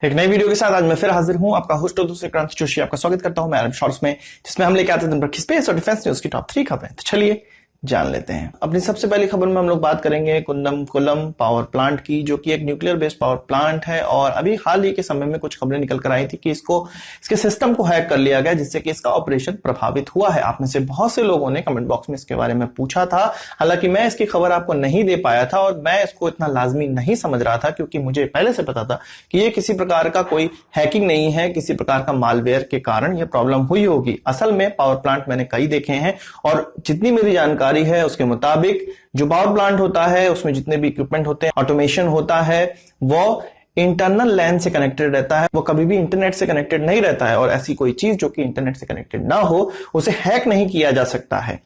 एक नई वीडियो के साथ आज मैं फिर हाजिर हूं। आपका होस्ट और दूसरे क्रांति जोशी आपका स्वागत करता हूं मैं अरब शॉर्ट्स में, जिसमें हम लेके आते हैं दिन भर की स्पेस और डिफेंस न्यूज की टॉप 3 खबरें। तो चलिए जान लेते हैं। अपनी सबसे पहली खबर में हम लोग बात करेंगे कुन्नकुलम पावर प्लांट की, जो कि एक न्यूक्लियर बेस्ड पावर प्लांट है। और अभी हाल ही के समय में कुछ खबरें निकल कर आई थी कि इसके सिस्टम को हैक कर लिया गया, जिससे कि इसका ऑपरेशन प्रभावित हुआ है। आप में से बहुत से लोगों ने कमेंट बॉक्स में इसके बारे में पूछा था। हालांकि मैं इसकी खबर आपको नहीं दे पाया था और मैं इसको इतना लाजमी नहीं समझ रहा था, क्योंकि मुझे पहले से पता था कि ये किसी प्रकार का कोई हैकिंग नहीं है, किसी प्रकार का मालवेयर के कारण ये प्रॉब्लम हुई होगी। असल में पावर प्लांट मैंने कई देखे हैं और जितनी मेरी जानकारी है उसके मुताबिक जो पावर प्लांट होता है उसमें जितने भी इक्विपमेंट होते हैं, ऑटोमेशन होता है, वो इंटरनल लैन से कनेक्टेड रहता है। वो कभी भी इंटरनेट से कनेक्टेड नहीं रहता है और ऐसी कोई चीज जो कि इंटरनेट से कनेक्टेड ना हो उसे हैक नहीं किया जा सकता है।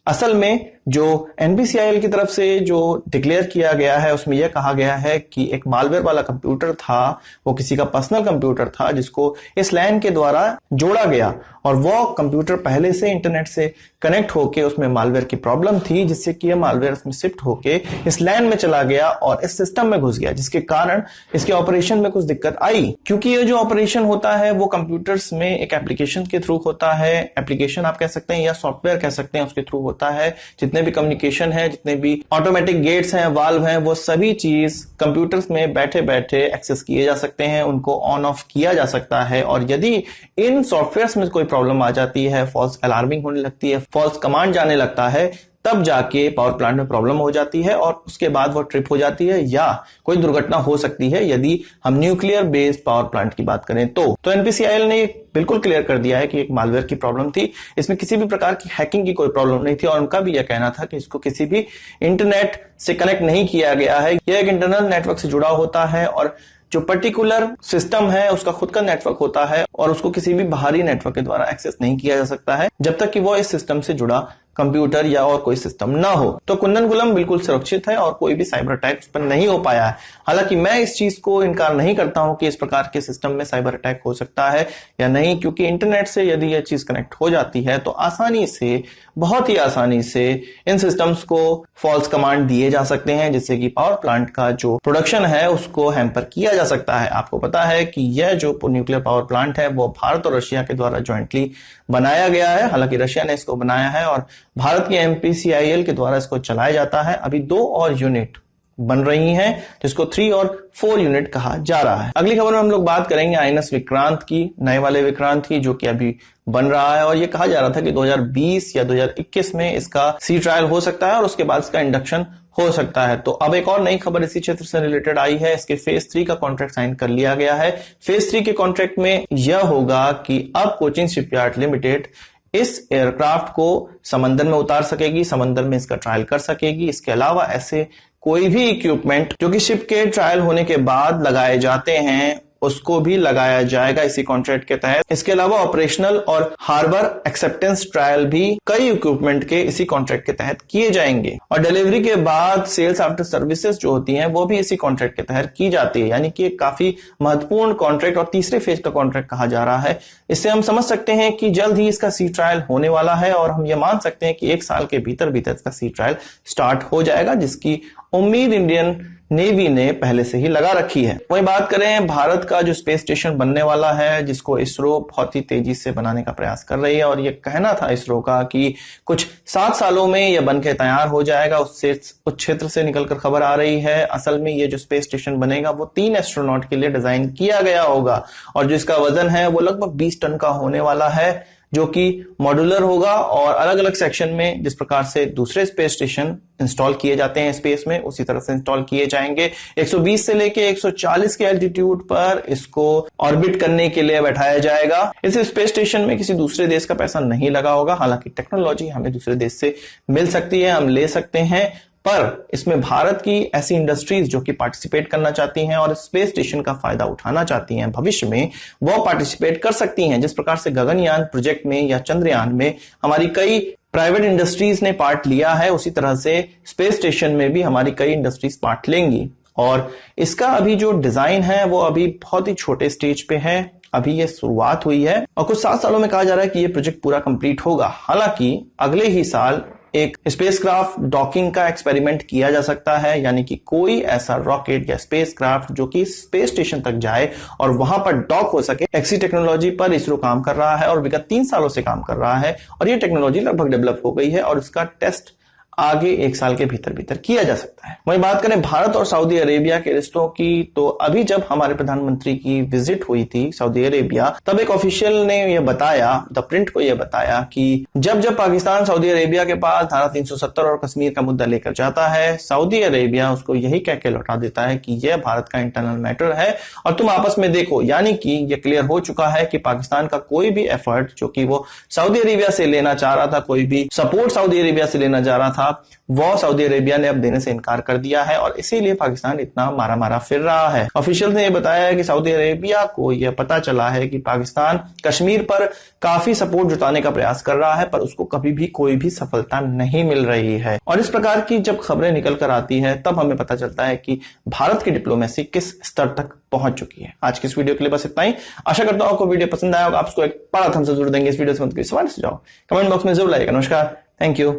असल में जो NPCIL की तरफ से जो डिक्लेयर किया गया है उसमें यह कहा गया है कि एक मालवेयर वाला कंप्यूटर था, वो किसी का पर्सनल कंप्यूटर था जिसको इस लैन के द्वारा जोड़ा गया और वो कंप्यूटर पहले से इंटरनेट से कनेक्ट होके उसमें मालवेयर की प्रॉब्लम थी, जिससे कि यह मालवेयर इसमें शिफ्ट होके इस लैन में चला गया और इस सिस्टम में घुस गया, जिसके कारण इसके ऑपरेशन में कुछ दिक्कत आई। क्योंकि ये जो ऑपरेशन होता है वो कंप्यूटर्स में एक एप्लीकेशन के थ्रू होता है। एप्लीकेशन आप कह सकते हैं या सॉफ्टवेयर कह सकते हैं, उसके थ्रू होता है। जितने भी कम्युनिकेशन है, जितने भी ऑटोमेटिक गेट्स हैं, वाल्व हैं, वो सभी चीज कंप्यूटर्स में बैठे बैठे एक्सेस किए जा सकते हैं, उनको ऑन ऑफ किया जा सकता है। और यदि इन सॉफ्टवेयर्स में कोई प्रॉब्लम आ जाती है, फॉल्स अलार्मिंग होने लगती है, फॉल्स कमांड जाने लगता है, तब जाके पावर प्लांट में प्रॉब्लम हो जाती है और उसके बाद वो ट्रिप हो जाती है या कोई दुर्घटना हो सकती है। यदि हम न्यूक्लियर बेस्ड पावर प्लांट की बात करें तो NPCIL ने बिल्कुल क्लियर कर दिया है कि एक मालवेयर की प्रॉब्लम थी, इसमें किसी भी प्रकार की हैकिंग की कोई प्रॉब्लम नहीं थी। और उनका भी यह कहना था कि इसको किसी भी इंटरनेट से कनेक्ट नहीं किया गया है, यह एक इंटरनल नेटवर्क से जुड़ा होता है और जो पर्टिकुलर सिस्टम है उसका खुद का नेटवर्क होता है और उसको किसी भी बाहरी नेटवर्क के द्वारा एक्सेस नहीं किया जा सकता है जब तक कि वो इस सिस्टम से जुड़ा कंप्यूटर या और कोई सिस्टम ना हो। तो कुन्नकुलम बिल्कुल सुरक्षित है और कोई भी साइबर अटैक उस पर नहीं हो पाया है। हालांकि मैं इस चीज को इनकार नहीं करता हूं कि इस प्रकार के सिस्टम में साइबर अटैक हो सकता है या नहीं, क्योंकि इंटरनेट से यदि यह चीज कनेक्ट हो जाती है तो आसानी से, बहुत ही आसानी से इन सिस्टम्स को फॉल्स कमांड दिए जा सकते हैं, जिससे कि पावर प्लांट का जो प्रोडक्शन है उसको हैम्पर किया जा सकता है। आपको पता है कि यह जो न्यूक्लियर पावर प्लांट है वो भारत और रशिया के द्वारा ज्वाइंटली बनाया गया है। हालांकि रशिया ने इसको बनाया है और भारत की NPCIL के द्वारा इसको चलाया जाता है। अभी 2 और यूनिट बन रही हैं, जिसको 3 और 4 यूनिट कहा जा रहा है। अगली खबर में हम लोग बात करेंगे INS विक्रांत की, नए वाले विक्रांत की, जो कि अभी बन रहा है और ये कहा जा रहा था कि 2020 या 2021 में इसका सी ट्रायल हो सकता है और उसके बाद इसका इंडक्शन हो सकता है। तो अब एक और नई खबर इसी क्षेत्र से रिलेटेड आई है। इसके फेज 3 का कॉन्ट्रैक्ट साइन कर लिया गया है। फेज 3 के कॉन्ट्रैक्ट में यह होगा कि अब कोचिन शिपयार्ड लिमिटेड इस एयरक्राफ्ट को समंदर में उतार सकेगी, समंदर में इसका ट्रायल कर सकेगी। इसके अलावा ऐसे कोई भी इक्विपमेंट जो कि शिप के ट्रायल होने के बाद लगाए जाते हैं उसको भी लगाया जाएगा इसी कॉन्ट्रैक्ट के तहत। इसके अलावा ऑपरेशनल और हार्बर एक्सेप्टेंस ट्रायल भी कई इक्विपमेंट के इसी कॉन्ट्रैक्ट के तहत किए जाएंगे और डिलीवरी के बाद सेल्स आफ्टर सर्विसेज जो होती हैं वो भी इसी कॉन्ट्रैक्ट के तहत की जाती है। यानी कि एक काफी महत्वपूर्ण कॉन्ट्रैक्ट और तीसरे फेज का कॉन्ट्रैक्ट कहा जा रहा है। इससे हम समझ सकते हैं कि जल्द ही इसका सी ट्रायल होने वाला है और हम ये मान सकते हैं कि 1 साल के भीतर इसका सी ट्रायल स्टार्ट हो जाएगा, जिसकी उम्मीद इंडियन नेवी ने पहले से ही लगा रखी है। वहीं बात करें भारत का जो स्पेस स्टेशन बनने वाला है, जिसको इसरो बहुत ही तेजी से बनाने का प्रयास कर रही है और ये कहना था इसरो का कि कुछ 7 सालों में यह बनके तैयार हो जाएगा। उस क्षेत्र से निकलकर खबर आ रही है। असल में ये जो स्पेस स्टेशन बनेगा वो 3 एस्ट्रोनॉट के लिए डिजाइन किया गया होगा और जो इसका वजन है वो लगभग 20 टन का होने वाला है, जो कि मॉड्यूलर होगा और अलग अलग सेक्शन में जिस प्रकार से दूसरे स्पेस स्टेशन इंस्टॉल किए जाते हैं स्पेस में उसी तरह से इंस्टॉल किए जाएंगे। 120 से लेके 140 के एल्टीट्यूड पर इसको ऑर्बिट करने के लिए बैठाया जाएगा। इस स्पेस स्टेशन में किसी दूसरे देश का पैसा नहीं लगा होगा। हालांकि टेक्नोलॉजी हमें दूसरे देश से मिल सकती है, हम ले सकते हैं, पर इसमें भारत की ऐसी इंडस्ट्रीज जो कि पार्टिसिपेट करना चाहती हैं और स्पेस स्टेशन का फायदा उठाना चाहती हैं भविष्य में, वो पार्टिसिपेट कर सकती हैं। जिस प्रकार से गगनयान प्रोजेक्ट में या चंद्रयान में हमारी कई प्राइवेट इंडस्ट्रीज ने पार्ट लिया है, उसी तरह से स्पेस स्टेशन में भी हमारी कई इंडस्ट्रीज पार्ट लेंगी। और इसका अभी जो डिजाइन है वो अभी बहुत ही छोटे स्टेज पे है, अभी ये शुरुआत हुई है और कुछ 7 सालों में कहा जा रहा है कि ये प्रोजेक्ट पूरा कंप्लीट होगा। हालांकि अगले ही साल एक स्पेसक्राफ्ट डॉकिंग का एक्सपेरिमेंट किया जा सकता है, यानी कि कोई ऐसा रॉकेट या स्पेसक्राफ्ट जो कि स्पेस स्टेशन तक जाए और वहां पर डॉक हो सके। ऐसी टेक्नोलॉजी पर इसरो काम कर रहा है और विगत 3 सालों से काम कर रहा है और ये टेक्नोलॉजी लगभग डेवलप हो गई है और इसका टेस्ट आगे 1 साल के भीतर भीतर किया जा सकता है। वहीं बात करें भारत और सऊदी अरेबिया के रिश्तों की, तो अभी जब हमारे प्रधानमंत्री की विजिट हुई थी सऊदी अरेबिया, तब एक ऑफिशियल ने यह बताया, द प्रिंट को यह बताया कि जब जब पाकिस्तान सऊदी अरेबिया के पास धारा 370 और कश्मीर का मुद्दा लेकर जाता है, सऊदी अरेबिया उसको यही कह के लौटा देता है कि यह भारत का इंटरनल मैटर है और तुम आपस में देखो। यानी कि यह क्लियर हो चुका है कि पाकिस्तान का कोई भी एफर्ट जो कि वो सऊदी अरेबिया से लेना चाह रहा था, कोई भी सपोर्ट सऊदी अरेबिया से लेना चाह रहा था, वो सऊदी अरेबिया ने अब देने से इनकार कर दिया है और इसीलिए पाकिस्तान इतना मारा मारा फिर रहा है। ऑफिशियल ने यह बताया है कि सऊदी अरेबिया को यह पता चला है कि पाकिस्तान कश्मीर पर काफी सपोर्ट जुटाने का प्रयास कर रहा है, पर उसको कभी भी कोई भी सफलता नहीं मिल रही है। और इस प्रकार की जब खबरें निकल कर आती है तब हमें पता चलता है कि भारत की डिप्लोमेसी किस स्तर तक पहुंच चुकी है। आज की इस वीडियो के लिए बस इतना ही। आशा करता हूं आपको वीडियो पसंद आया होगा। आप उसको एक बड़ा थम्स अप जरूर देंगे। इस वीडियो से सवाल से जाओ कमेंट बॉक्स में जरूर लाइक। नमस्कार, थैंक यू,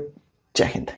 जय हिंद।